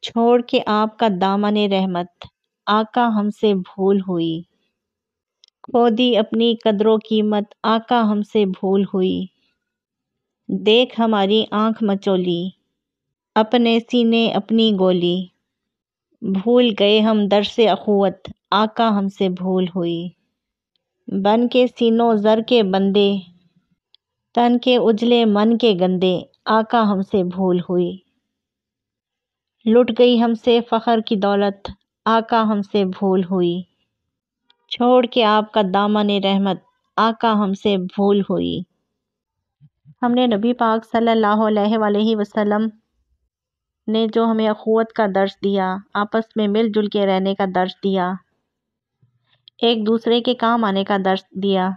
چھوڑ کے آپ کا دامن رحمت، آقا ہم سے بھول ہوئی۔ کھو دی اپنی قدر و قیمت، آقا ہم سے بھول ہوئی۔ دیکھ ہماری آنکھ مچولی، اپنے سینے اپنی گولی۔ بھول گئے ہم درس اخوت، آقا ہم سے بھول ہوئی۔ بن کے سینوں زر کے بندے، تن کے اجلے من کے گندے، آقا ہم سے بھول ہوئی۔ لٹ گئی ہم سے فخر کی دولت، آقا ہم سے بھول ہوئی۔ چھوڑ کے آپ کا دامن رحمت، آقا ہم سے بھول ہوئی۔ ہم نے نبی پاک صلی اللہ علیہ وآلہ وسلم نے جو ہمیں اخوت کا درس دیا، آپس میں مل جل کے رہنے کا درس دیا، ایک دوسرے کے کام آنے کا درس دیا،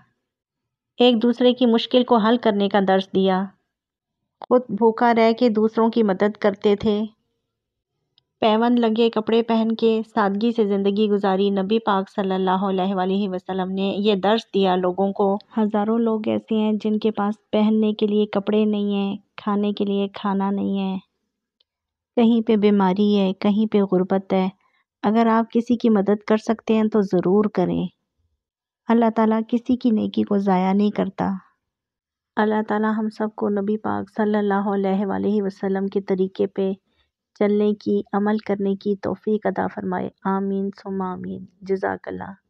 ایک دوسرے کی مشکل کو حل کرنے کا درس دیا، خود بھوکا رہ کے دوسروں کی مدد کرتے تھے، پیوند لگے کپڑے پہن کے سادگی سے زندگی گزاری۔ نبی پاک صلی اللہ علیہ وآلہ وسلم نے یہ درس دیا لوگوں کو۔ ہزاروں لوگ ایسے ہیں جن کے پاس پہننے کے لیے کپڑے نہیں ہیں، کھانے کے لیے کھانا نہیں ہے، کہیں پہ بیماری ہے، کہیں پہ غربت ہے۔ اگر آپ کسی کی مدد کر سکتے ہیں تو ضرور کریں۔ اللہ تعالیٰ کسی کی نیکی کو ضائع نہیں کرتا۔ اللہ تعالیٰ ہم سب کو نبی پاک صلی اللہ علیہ وآلہ وسلم کے طریقے پہ چلنے کی، عمل کرنے کی توفیق عطا فرمائے۔ آمین ثم آمین۔ جزاک اللہ۔